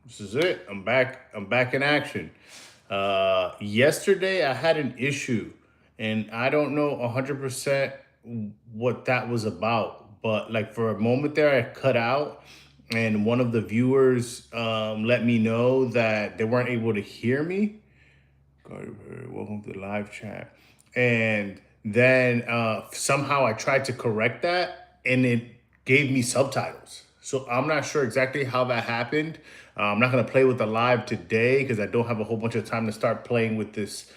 This is it. I'm back. I'm back in action. Yesterday I had an issue, and I don't know 100% what that was about. But like for a moment there, I cut out, and one of the viewers let me know that they weren't able to hear me. Welcome to the live chat. And then somehow I tried to correct that and it gave me subtitles. So I'm not sure exactly how that happened. I'm not going to play with the live today because I don't have a whole bunch of time to start playing with this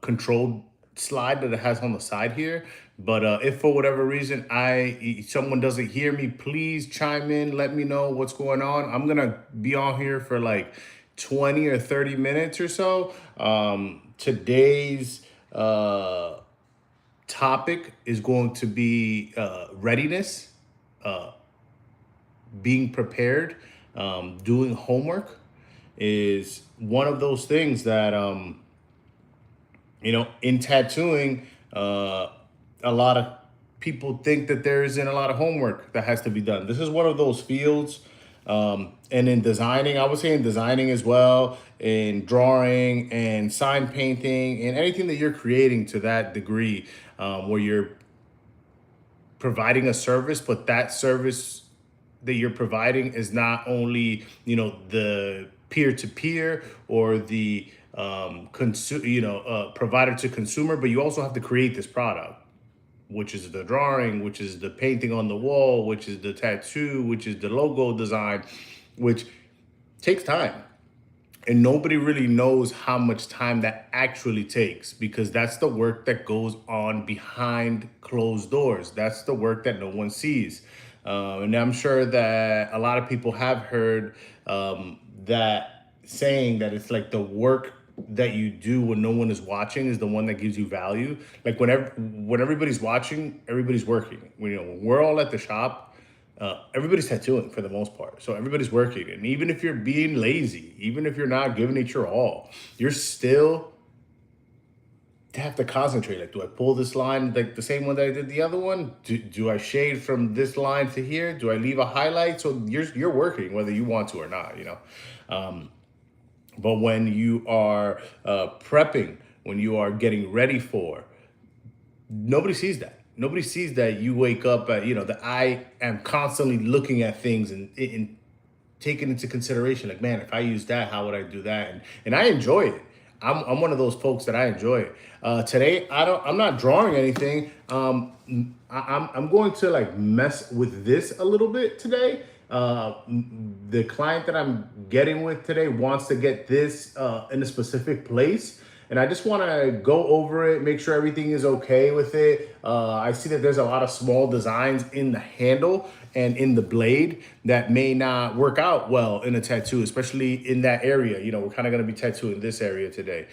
controlled slide that it has on the side here. But if for whatever reason someone doesn't hear me, please chime in. Let me know what's going on. I'm gonna be on here for like 20 or 30 minutes or so. Today's topic is going to be readiness, being prepared, doing homework is one of those things that in tattooing, a lot of people think that there isn't a lot of homework that has to be done. This is one of those fields. And in designing, I would say in designing as well, in drawing and sign painting and anything that you're creating to that degree, where you're providing a service, but that service that you're providing is not only the peer to peer or the provider to consumer, but you also have to create this product, which is the drawing, which is the painting on the wall, which is the tattoo, which is the logo design, which takes time. And nobody really knows how much time that actually takes because that's the work that goes on behind closed doors. That's the work that no one sees. And I'm sure that a lot of people have heard that saying that it's like the work that you do when no one is watching is the one that gives you value. Like when everybody's watching, everybody's working. When we're all at the shop, everybody's tattooing for the most part. So everybody's working. And even if you're being lazy, even if you're not giving it your all, you're still have to concentrate. Like, do I pull this line like the same one that I did the other one? Do I shade from this line to here? Do I leave a highlight? So you're working whether you want to or not. But when you are prepping, when you are getting ready for, nobody sees that. Nobody sees that you wake up at, that I am constantly looking at things and taking into consideration, like, man, if I use that, how would I do that? And I enjoy it. I'm one of those folks that I enjoy it. Today, I'm not drawing anything. I'm going to like mess with this a little bit today. The client that I'm getting with today wants to get this in a specific place. And I just want to go over it, make sure everything is okay with it. I see that there's a lot of small designs in the handle and in the blade that may not work out well in a tattoo, especially in that area. We're kind of going to be tattooing this area today.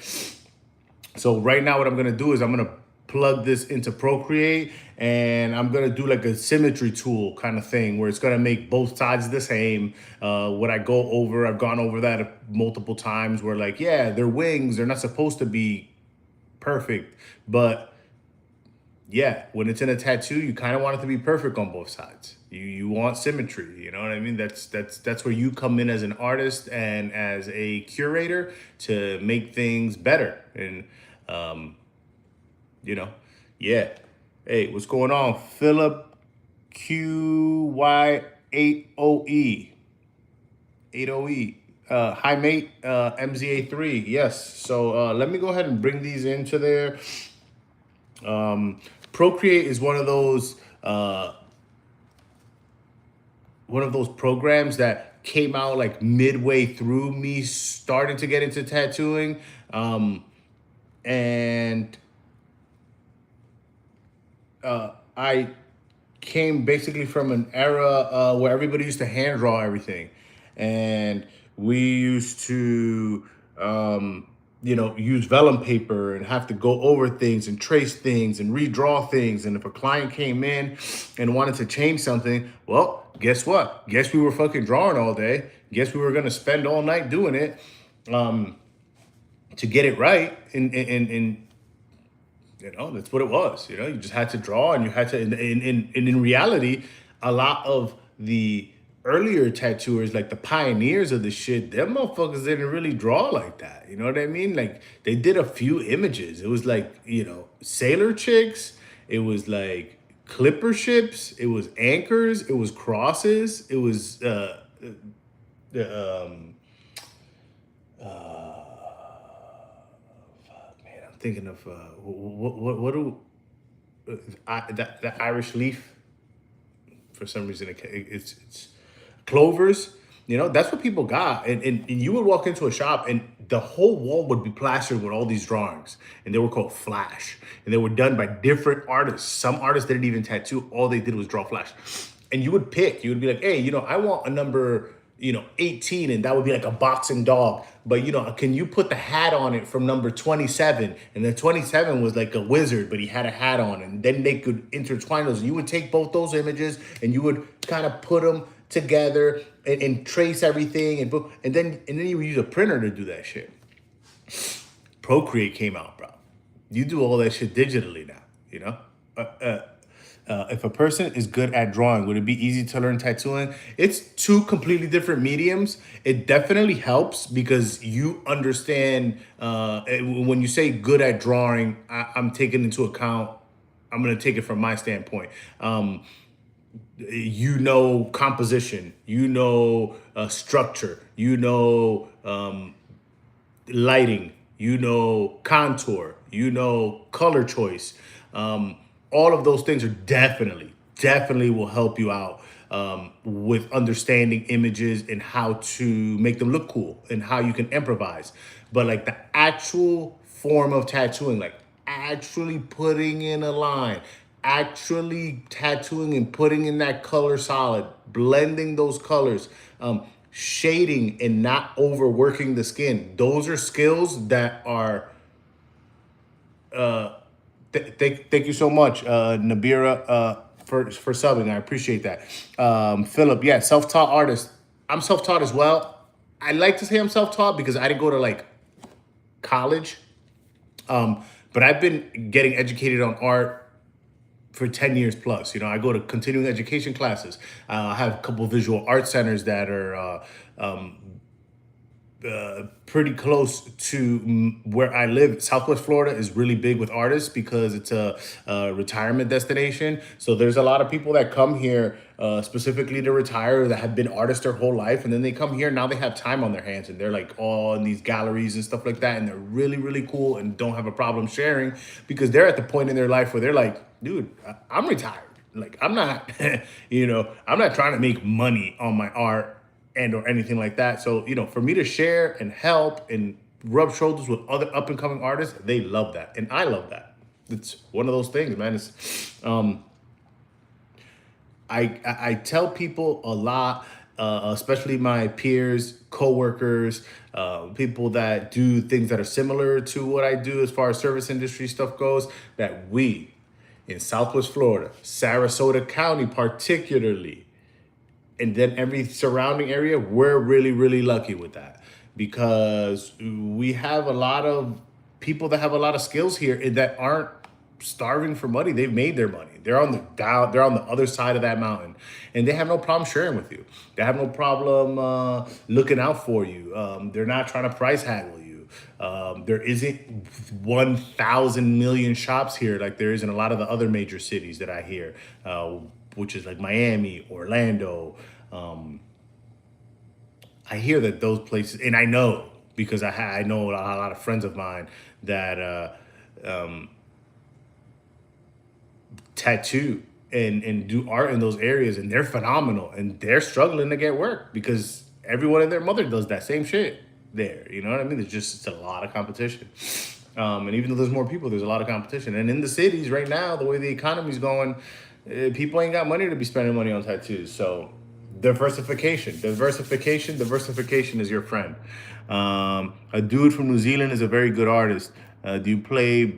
So right now what I'm going to do is I'm going to plug this into Procreate and I'm going to do like a symmetry tool kind of thing where it's going to make both sides the same. What I've gone over that multiple times where like, yeah, their wings, they're not supposed to be perfect, but yeah, when it's in a tattoo, you kind of want it to be perfect on both sides. You want symmetry, you know what I mean? That's where you come in as an artist and as a curator to make things better. And you know, yeah. Hey, what's going on? Philip QY80E. 80E. Hi mate, MZA3. Yes. So let me go ahead and bring these into there. Procreate is one of those programs that came out like midway through me starting to get into tattooing. And I came basically from an era where everybody used to hand draw everything. And we used to, use vellum paper and have to go over things and trace things and redraw things. And if a client came in and wanted to change something, well, guess what? Guess we were fucking drawing all day. Guess we were going to spend all night doing it to get it right. And that's what it was. You just had to draw and you had to, and in reality, a lot of the earlier tattooers, like the pioneers of the shit, them motherfuckers didn't really draw like that. You know what I mean? Like they did a few images. It was like, sailor chicks. It was like clipper ships. It was anchors. It was crosses. It was the man, I'm thinking of what do that Irish leaf, for some reason it's clovers. That's what people got. And you would walk into a shop and the whole wall would be plastered with all these drawings, and they were called flash, and they were done by different artists. Some artists didn't even tattoo, all they did was draw flash. And you would be like, hey, I want a number 18, and that would be like a boxing dog. But can you put the hat on it from number 27? And then 27 was like a wizard, but he had a hat on, and then they could intertwine those. And you would take both those images and you would kind of put them together and trace everything, and then you would use a printer to do that shit. Procreate came out, bro. You do all that shit digitally now. If a person is good at drawing, would it be easy to learn tattooing? It's two completely different mediums. It definitely helps because you understand, when you say good at drawing, I'm taking into account, I'm going to take it from my standpoint. Composition, structure, lighting, contour, color choice. All of those things are definitely will help you out with understanding images and how to make them look cool and how you can improvise. But like the actual form of tattooing, like actually putting in a line, actually tattooing and putting in that color solid, blending those colors, shading and not overworking the skin. Those are skills that are thank you so much, Nabira, for subbing. I appreciate that. Philip, yeah, self-taught artist. I'm self-taught as well. I like to say I'm self-taught because I didn't go to like college, but I've been getting educated on art for 10 years plus. I go to continuing education classes. I have a couple of visual art centers that are pretty close to where I live. Southwest Florida is really big with artists because it's a retirement destination. So there's a lot of people that come here specifically to retire that have been artists their whole life. And then they come here, now they have time on their hands and they're like all in these galleries and stuff like that. And they're really, really cool and don't have a problem sharing because they're at the point in their life where they're like, dude, I'm retired. Like, I'm not, I'm not trying to make money on my art or anything like that. So, for me to share and help and rub shoulders with other up and coming artists, they love that. And I love that. It's one of those things, man. It's, I tell people a lot, especially my peers, coworkers, people that do things that are similar to what I do as far as service industry stuff goes, that we in Southwest Florida, Sarasota County particularly, and then every surrounding area, we're really, really lucky with that because we have a lot of people that have a lot of skills here that aren't starving for money. They've made their money. They're on the other side of that mountain, and they have no problem sharing with you. They have no problem looking out for you. They're not trying to price haggle you. There isn't 1,000 million shops here like there is in a lot of the other major cities that I hear, which is like Miami, Orlando. I hear that those places, and I know because I know a lot of friends of mine that tattoo and do art in those areas, and they're phenomenal, and they're struggling to get work because everyone and their mother does that same shit there. You know what I mean? It's a lot of competition. And even though there's more people, there's a lot of competition. And in the cities right now, the way the economy's going, people ain't got money to be spending money on tattoos. So diversification is your friend. A dude from New Zealand is a very good artist. Do you play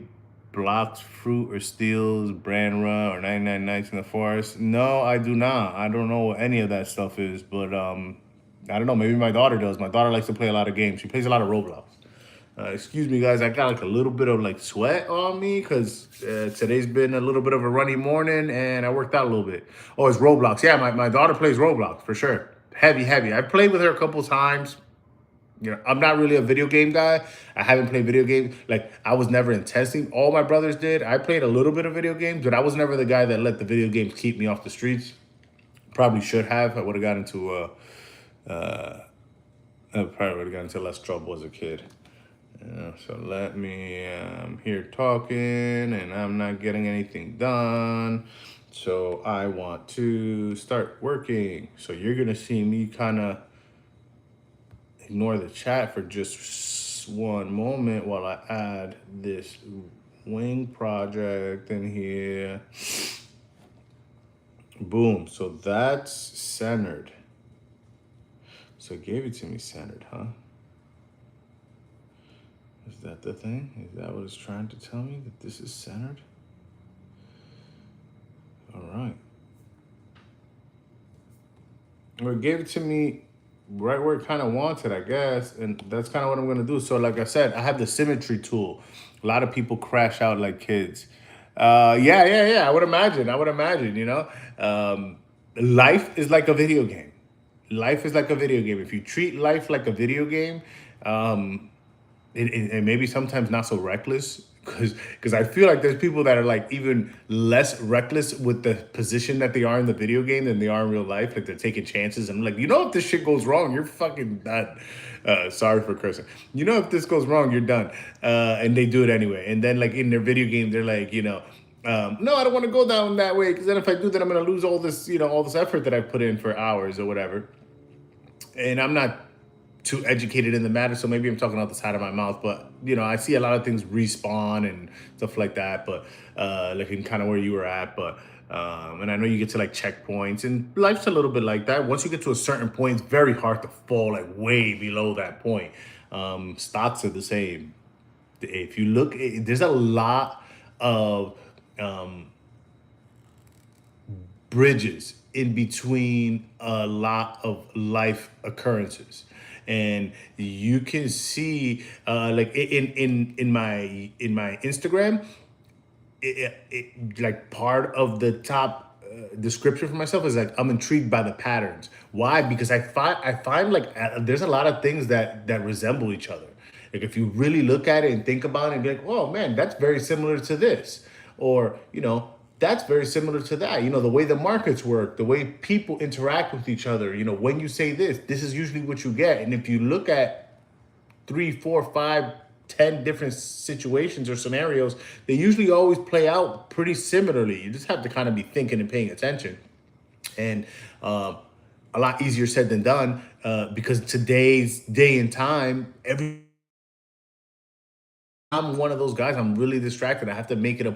blocks, fruit, or steals, brand run, or 99 Nights in the Forest? No, I do not. I don't know what any of that stuff is, but I don't know. Maybe my daughter does. My daughter likes to play a lot of games. She plays a lot of Roblox. Excuse me, guys. I got like a little bit of like sweat on me because today's been a little bit of a runny morning and I worked out a little bit. Oh, it's Roblox. Yeah, my daughter plays Roblox for sure. heavy. I played with her a couple times. You know, I'm not really a video game guy. I haven't played video games. Like, I was never in testing. All my brothers did. I played a little bit of video games, but I was never the guy that let the video games keep me off the streets. Probably should have. I would have got into I probably would have got into less trouble as a kid. So let me, here talking and I'm not getting anything done. So I want to start working. So you're going to see me kind of ignore the chat for just one moment while I add this wing project in here. Boom. So that's centered. So it gave it to me centered, huh? Is that the thing? Is that what it's trying to tell me, that this is centered? All right. Well, it gave it to me right where it kind of wants it, I guess. And that's kind of what I'm going to do. So like I said, I have the symmetry tool. A lot of people crash out like kids. Yeah. I would imagine, you know. Life is like a video game. Life is like a video game. If you treat life like a video game, and maybe sometimes not so reckless, because I feel like there's people that are like even less reckless with the position that they are in the video game than they are in real life. Like, they're taking chances. And I'm like, you know, if this shit goes wrong, you're fucking done. Sorry for cursing. You know, if this goes wrong, you're done. And they do it anyway. And then like in their video game, they're like, you know, no, I don't want to go down that way, because then if I do that, I'm going to lose all this, you know, all this effort that I put in for hours or whatever. And I'm not too educated in the matter, so maybe I'm talking out the side of my mouth, but you know, I see a lot of things respawn and stuff like that, but like in kind of where you were at, but and I know you get to like checkpoints, and life's a little bit like that. Once you get to a certain point, it's very hard to fall like way below that point. Stocks are the same. If you look, there's a lot of bridges in between a lot of life occurrences, and you can see like in my Instagram, like part of the top description for myself is like, I'm intrigued by the patterns. Why? Because I find like there's a lot of things that resemble each other. Like, if you really look at it and think about it and be like, oh man, that's very similar to this, or you know, that's very similar to that. You know, the way the markets work, the way people interact with each other. You know, when you say this is usually what you get. And if you look at 3, 4, 5, 10 different situations or scenarios, they usually always play out pretty similarly. You just have to kind of be thinking and paying attention. And a lot easier said than done, because today's day and time, I'm one of those guys. I'm really distracted. I have to make it a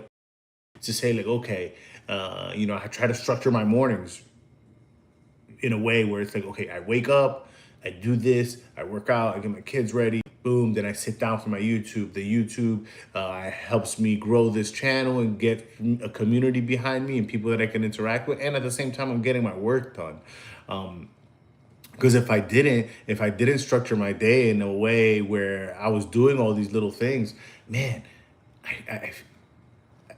to say like, okay, you know, I try to structure my mornings in a way where it's like, okay, I wake up, I do this, I work out, I get my kids ready, boom, then I sit down for my YouTube. The YouTube helps me grow this channel and get a community behind me and people that I can interact with. And at the same time, I'm getting my work done. Because if I didn't structure my day in a way where I was doing all these little things, man,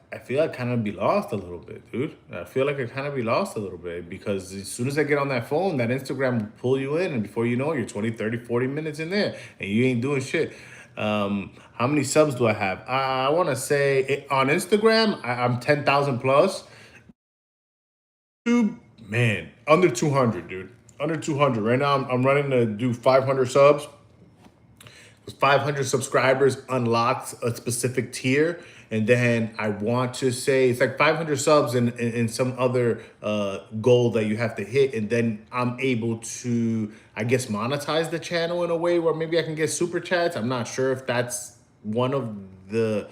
I feel I kind of be lost a little bit, dude. I feel like I kind of be lost a little bit, because as soon as I get on that phone, that Instagram will pull you in, and before you know it, you're 20, 30, 40 minutes in there and you ain't doing shit. How many subs do I have? I want to say on Instagram, I'm 10,000 plus. YouTube, man, under 200, dude. Under 200. Right now, I'm running to do 500 subs. 500 subscribers unlocks a specific tier, and then I want to say it's like 500 subs and some other goal that you have to hit, and then I'm able to, I guess, monetize the channel in a way where maybe I can get super chats. I'm not sure if that's one of the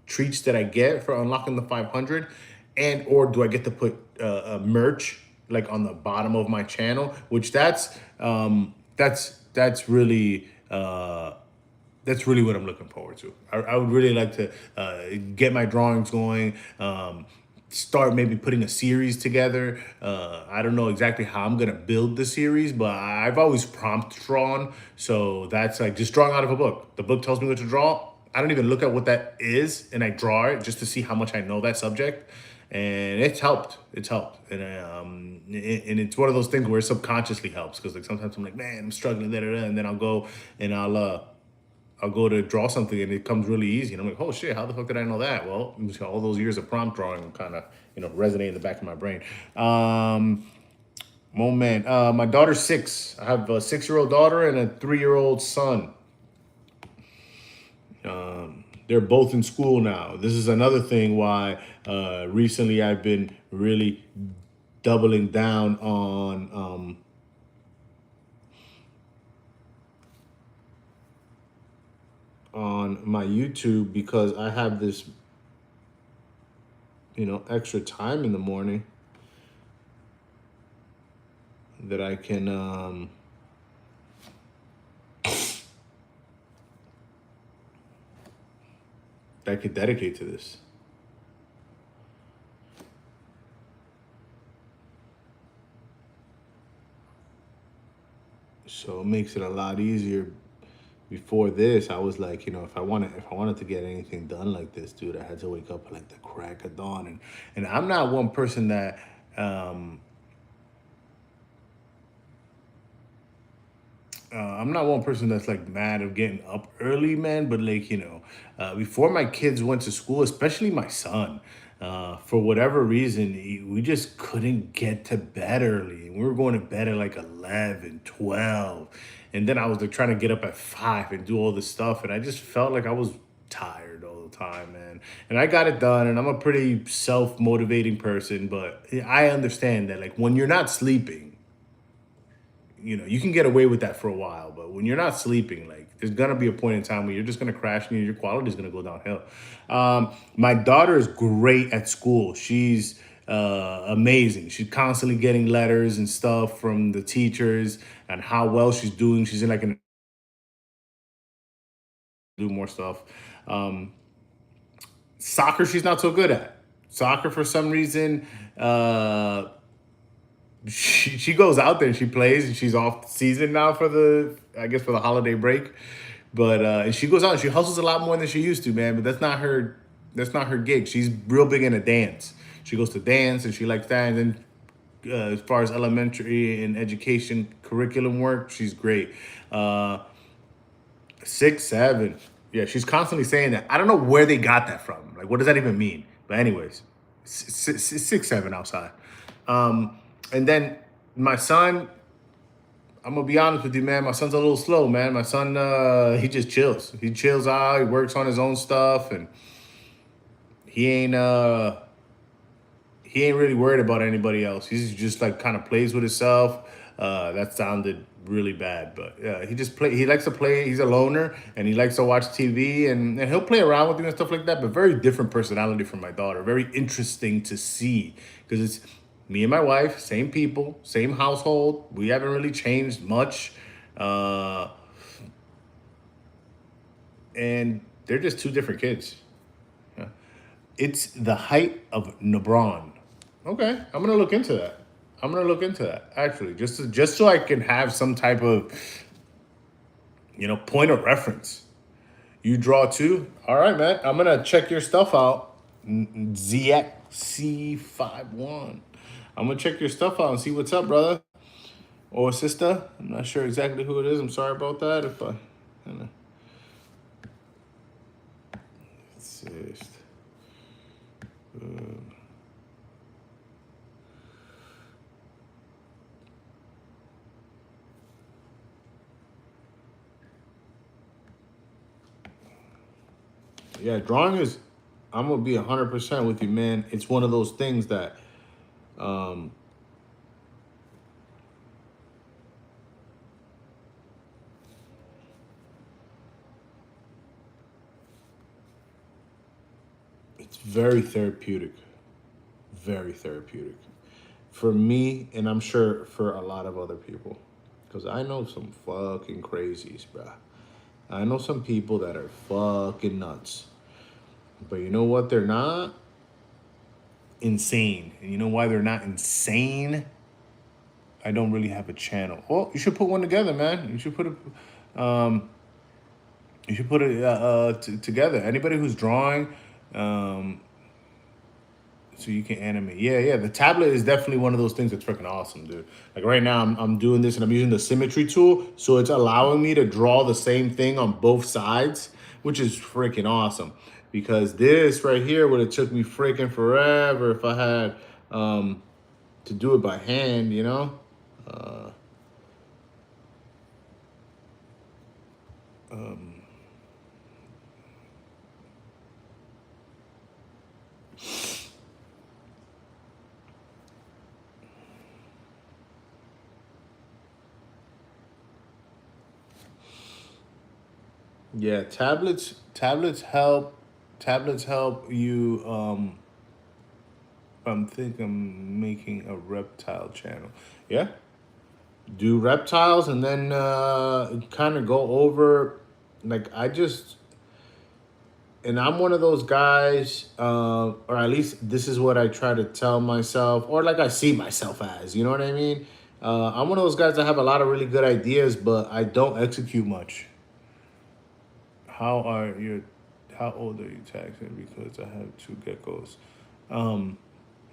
treats that I get for unlocking the 500, and or do I get to put merch like on the bottom of my channel, which that's really what I'm looking forward to. I would really like to get my drawings going, start maybe putting a series together. I don't know exactly how I'm gonna build the series, but I've always prompt drawn, so that's like just drawing out of a book. The book tells me what to draw. I don't even look at what that is, and I draw it just to see how much I know that subject. and it's helped. It's helped, and it's one of those things where it subconsciously helps because like sometimes I'm like, man, I'm struggling, and then I'll go and I'll go to draw something and it comes really easy, and I'm like, oh shit, how the fuck did I know that? Well, all those years of prompt drawing kind of resonate in the back of my brain. Moment. My daughter's 6. I have a 6-year-old daughter and a 3-year-old son. They're both in school now. This is another thing why recently I've been really doubling down on my YouTube, because I have this extra time in the morning that I can dedicate to this. So it makes it a lot easier. Before this, I was like, if I wanted to get anything done like this, dude, I had to wake up at like the crack of dawn, and I'm not one person that I'm not one person that's like mad of getting up early, man. But like, before my kids went to school, especially my son, for whatever reason, we just couldn't get to bed early. We were going to bed at like 11, 12. And then I was like trying to get up at 5 and do all this stuff. And I just felt like I was tired all the time, man. And I got it done. And I'm a pretty self-motivating person. But I understand that like when you're not sleeping, you can get away with that for a while, but when you're not sleeping, like there's gonna be a point in time where you're just gonna crash and your quality is gonna go downhill. My daughter is great at school. She's amazing. She's constantly getting letters and stuff from the teachers and how well she's doing. She's in like an do more stuff. Um, Soccer, she's not so good at. Soccer, for some reason, she goes out there and she plays, and she's off season now for the holiday break. But and she goes out and she hustles a lot more than she used to, man. But that's not her gig. She's real big into dance. She goes to dance and she likes that. And then as far as elementary and education curriculum work, she's great. 6, 7. Yeah, she's constantly saying that. I don't know where they got that from. Like, what does that even mean? But anyways, 6, 7 outside. And then my son, I'm gonna be honest with you, man. My son's a little slow, man. My son, he just chills. He chills out. He works on his own stuff, and he ain't uh he ain't really worried about anybody else. He's just like kind of plays with himself. That sounded really bad, but yeah, he just play. He likes to play. He's a loner, and he likes to watch TV, and he'll play around with you and stuff like that. But very different personality from my daughter. Very interesting to see, because it's me and my wife, same people, same household. We haven't really changed much, and they're just two different kids. It's the height of Nebron. Okay, I'm gonna look into that. I'm gonna look into that actually, just so I can have some type of point of reference. You draw too? All right, man. I'm gonna check your stuff out. ZXC51. I'm gonna check your stuff out and see what's up, brother or sister. I'm not sure exactly who it is. I'm sorry about that. If I, insist. Yeah, drawing is. I'm gonna be 100% with you, man. It's one of those things that it's very therapeutic. Very therapeutic for me, and I'm sure for a lot of other people, because I know some fucking crazies, bruh. I know some people that are fucking nuts, but you know what? They're not insane. And you know why they're not insane? I don't really have a channel. Well, you should put one together, man. You should put it together. Anybody who's drawing, So you can animate. Yeah. The tablet is definitely one of those things that's freaking awesome, dude. Like right now, I'm doing this and I'm using the symmetry tool, so it's allowing me to draw the same thing on both sides, which is freaking awesome. Because this right here would have took me freaking forever if I had to do it by hand, you know. Uh, yeah, tablets help you. I'm thinking I'm making a reptile channel. Yeah, do reptiles and then kind of go over. Like I just, and I'm one of those guys, or at least this is what I try to tell myself, or like I see myself as. You know what I mean? I'm one of those guys that have a lot of really good ideas, but I don't execute much. How are you? How old are you, Taxon? Because I have two geckos.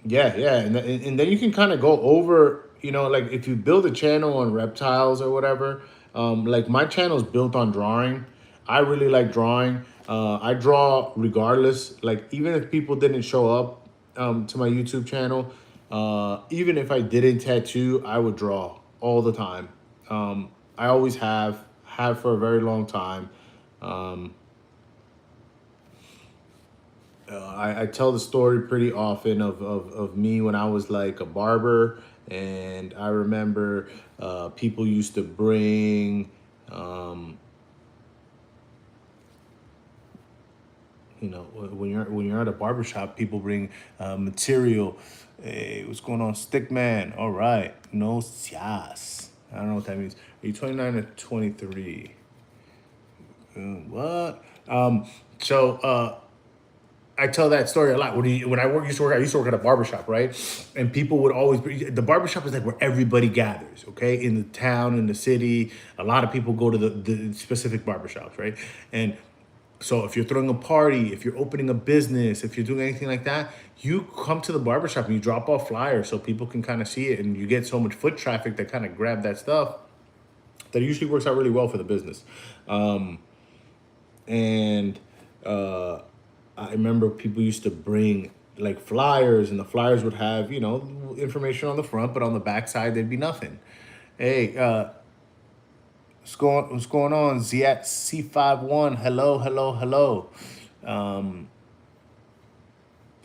Yeah, and then you can kind of go over, you know, like if you build a channel on reptiles or whatever. Like my channel is built on drawing. I really like drawing. I draw regardless. Like even if people didn't show up to my YouTube channel, even if I didn't tattoo, I would draw all the time. I always have for a very long time. Um, I tell the story pretty often of me when I was like a barber, and I remember people used to bring, um, you know, when you're at a barber shop, people bring material. Hey, what's going on, Stickman? All right, no yes. I don't know what that means. Are you 29 or 23? What? So I tell that story a lot. When I used to work at a barbershop, right? And people would always the barbershop is like where everybody gathers, okay? In the town, in the city. A lot of people go to the specific barbershops, right? And so if you're throwing a party, if you're opening a business, if you're doing anything like that, you come to the barbershop and you drop off flyers so people can kind of see it, and you get so much foot traffic that kind of grab that stuff that it usually works out really well for the business. And I remember people used to bring like flyers, and the flyers would have, you know, information on the front, but on the back side there'd be nothing. Hey, what's going on? Ziat C51. Hello. Um,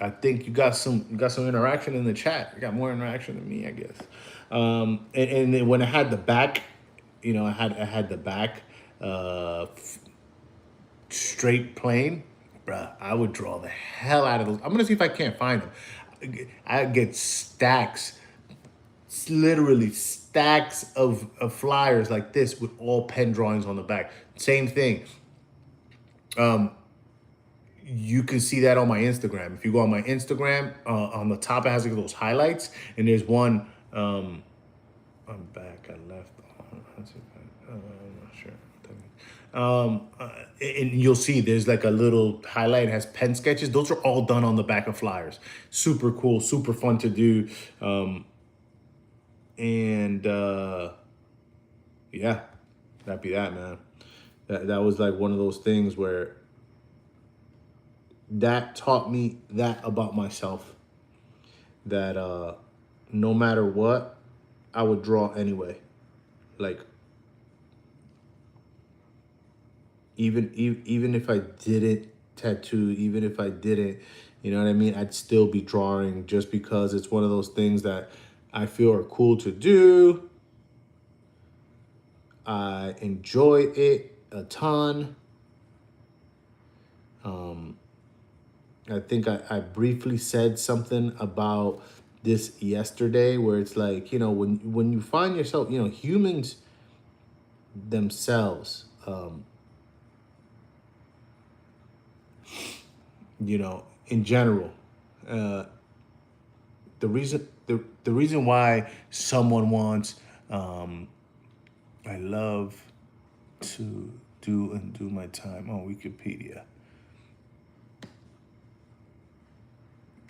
I think you got some interaction in the chat. You got more interaction than me, I guess. And then when I had the back, you know, I had the back uh straight plane, bruh, I would draw the hell out of those. I'm gonna see if I can't find them. I get stacks, literally stacks of flyers like this with all pen drawings on the back. Same thing. You can see that on my Instagram. If you go on my Instagram, on the top it has like those highlights, and there's one. I'm back. I left. I'm not sure. And you'll see there's like a little highlight. It has pen sketches. Those are all done on the back of flyers. Super cool, super fun to do. And yeah, that'd be that, man. That was like one of those things where that taught me that about myself. That no matter what, I would draw anyway. Like even if I didn't tattoo, even if I didn't, you know what I mean, I'd still be drawing just because it's one of those things that I feel are cool to do. I enjoy it a ton. I think I briefly said something about this yesterday where it's like, you know, when you find yourself, you know, humans themselves, you know, in general, uh, the reason why someone wants I love to do and do my time on Wikipedia.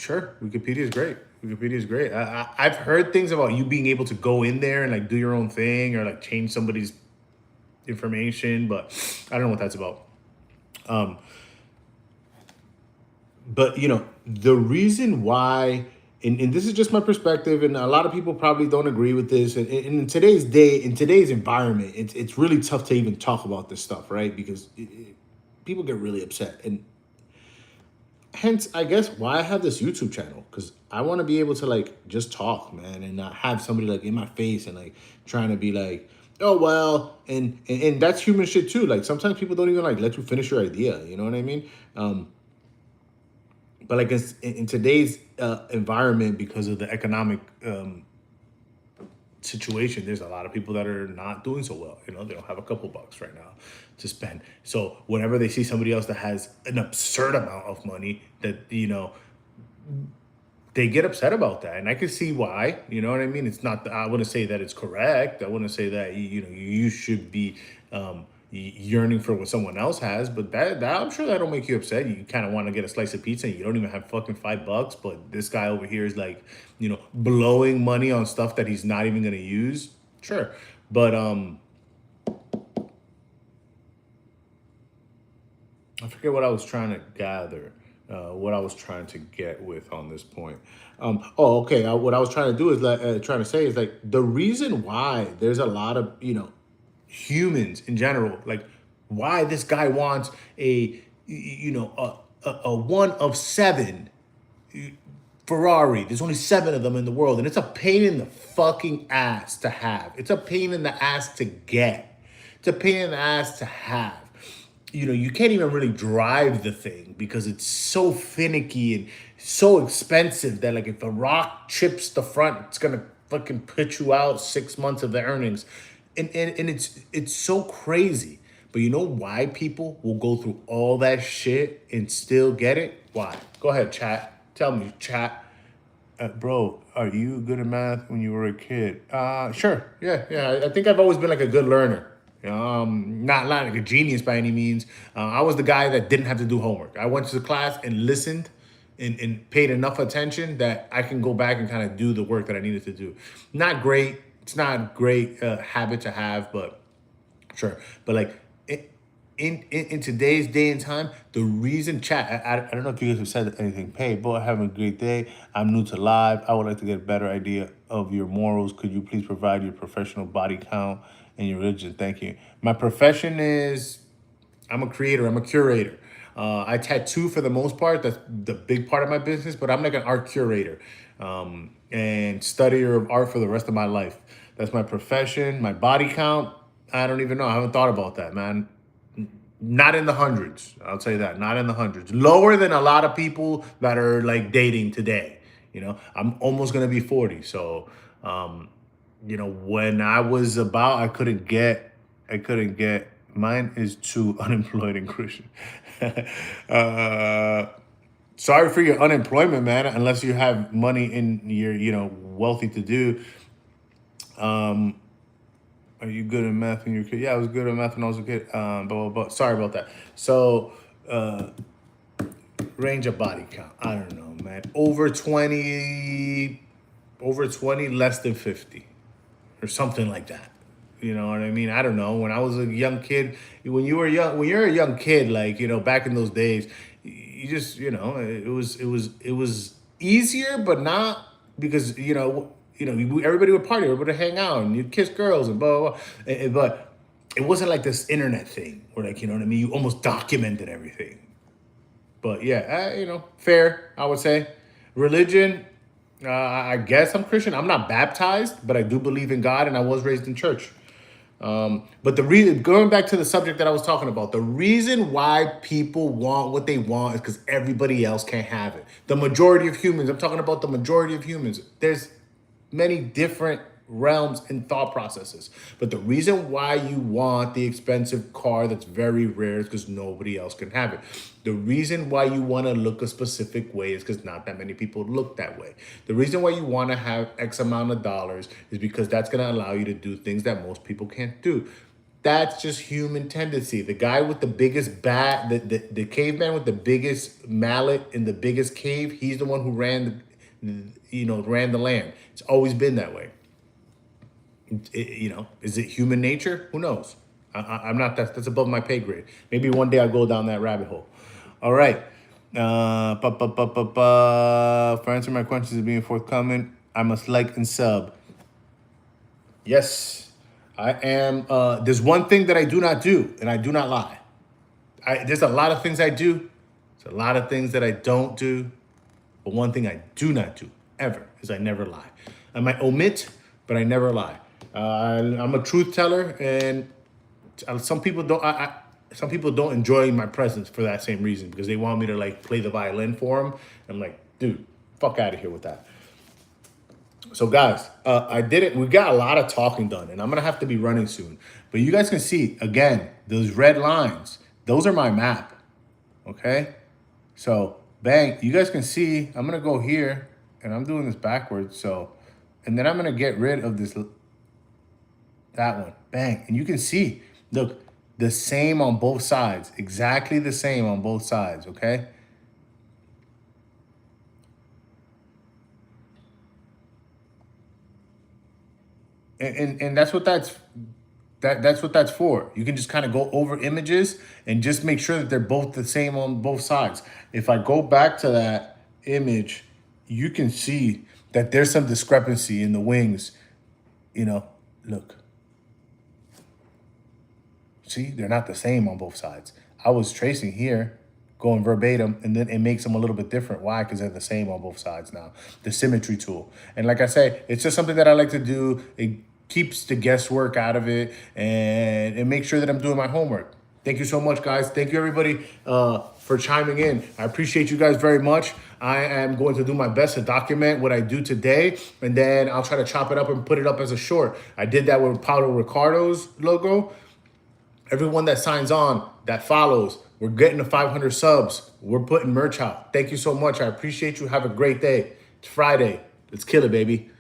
Sure, Wikipedia is great. Wikipedia is great. I've heard things about you being able to go in there and like do your own thing or like change somebody's information, but I don't know what that's about. Um, but the reason why, and this is just my perspective, and a lot of people probably don't agree with this. And in today's day, in today's environment, it's really tough to even talk about this stuff, right? Because people get really upset, and hence I guess why I have this YouTube channel, because I want to be able to like just talk, man, and not have somebody like in my face and like trying to be like, oh well, and that's human shit too. Like sometimes people don't even like let you finish your idea. You know what I mean? But like in today's environment, because of the economic situation, there's a lot of people that are not doing so well. They don't have a couple bucks right now to spend. So whenever they see somebody else that has an absurd amount of money, that they get upset about that, and I can see why. You know what I mean? It's not. I wouldn't say that it's correct. I wouldn't say that you should be yearning for what someone else has. But that I'm sure that'll make you upset. You kind of want to get a slice of pizza, and you don't even have fucking $5. But this guy over here is like, blowing money on stuff that he's not even gonna use. Sure, but I forget what I was trying to gather, what I was trying to get with on this point. Okay. What I was trying to do is like trying to say is like the reason why there's a lot of humans in general, like why this guy wants a one of seven Ferrari. There's only seven of them in the world, and it's a pain in the fucking ass to have. It's a pain in the ass to get. It's a pain in the ass to have. You can't even really drive the thing because it's so finicky and so expensive that like if a rock chips the front, it's gonna fucking put you out 6 months of the earnings. And it's so crazy. But you know why people will go through all that shit and still get it? Why? Go ahead, chat. Tell me, chat. Bro, are you good at math when you were a kid? Sure. Yeah. I think I've always been like a good learner. Not like a genius by any means. I was the guy that didn't have to do homework. I went to the class and listened and paid enough attention that I can go back and kind of do the work that I needed to do. Not great. It's not a great habit to have, but sure. But like in today's day and time, the reason chat, I don't know if you guys have said anything. Hey, boy, having a great day. I'm new to live. I would like to get a better idea of your morals. Could you please provide your professional body count and your religion? Thank you. My profession is I'm a creator. I'm a curator. I tattoo for the most part. That's the big part of my business, but I'm like an art curator and studier of art for the rest of my life. That's my profession. My body count, I don't even know. I haven't thought about that, man. Not in the hundreds. I'll tell you that. Not in the hundreds. Lower than a lot of people that are like dating today. I'm almost going to be 40. So, when I was about, I couldn't get, mine is too unemployed and Christian. Sorry for your unemployment, man, unless you have money in your, wealthy to do. Are you good at math when you're a kid? Yeah, I was good at math when I was a kid. But sorry about that. So, range of body count. I don't know, man. Over 20, less than 50, or something like that. You know what I mean? I don't know. When I was a young kid, when you're a young kid, like, back in those days, you just, it was easier, but not because, everybody would party, everybody would hang out, and you'd kiss girls and blah, blah, blah. But it wasn't like this internet thing where, like, you know what I mean? You almost documented everything. But yeah, fair, I would say. Religion, I guess I'm Christian. I'm not baptized, but I do believe in God, and I was raised in church. But the reason, going back to the subject that I was talking about, the reason why people want what they want is because everybody else can't have it. The majority of humans, I'm talking about the majority of humans. There's many different realms and thought processes. But the reason why you want the expensive car that's very rare is because nobody else can have it. The reason why you want to look a specific way is because not that many people look that way. The reason why you want to have X amount of dollars is because that's going to allow you to do things that most people can't do. That's just human tendency. The guy with the biggest bat, the caveman with the biggest mallet in the biggest cave, he's the one who ran the land. It's always been that way. Is it human nature? Who knows? I'm not, that's above my pay grade. Maybe one day I'll go down that rabbit hole. All right. For answering my questions and being forthcoming, I must like and sub. Yes, I am. There's one thing that I do not do, and I do not lie. There's a lot of things I do. There's a lot of things that I don't do. But one thing I do not do, ever, is I never lie. I might omit, but I never lie. I'm a truth teller, and some people don't. Some people don't enjoy my presence for that same reason, because they want me to like play the violin for them. I'm like, dude, fuck out of here with that. So guys, we got a lot of talking done, and I'm gonna have to be running soon. But you guys can see, again, those red lines, those are my map, okay? So bang, you guys can see, I'm gonna go here, and I'm doing this backwards, and then I'm gonna get rid of that one, bang. And you can see, look, the same on both sides, exactly the same on both sides, okay? And that's what that's what that's for. You can just kind of go over images and just make sure that they're both the same on both sides. If I go back to that image, you can see that there's some discrepancy in the wings. Look. See, they're not the same on both sides. I was tracing here, going verbatim, and then it makes them a little bit different. Why? Because they're the same on both sides now. The symmetry tool. And like I say, it's just something that I like to do. It keeps the guesswork out of it, and it makes sure that I'm doing my homework. Thank you so much, guys. Thank you, everybody, for chiming in. I appreciate you guys very much. I am going to do my best to document what I do today, and then I'll try to chop it up and put it up as a short. I did that with Paulo Ricardo's logo. Everyone that signs on, that follows, we're getting to 500 subs. We're putting merch out. Thank you so much. I appreciate you. Have a great day. It's Friday. Let's kill it, baby.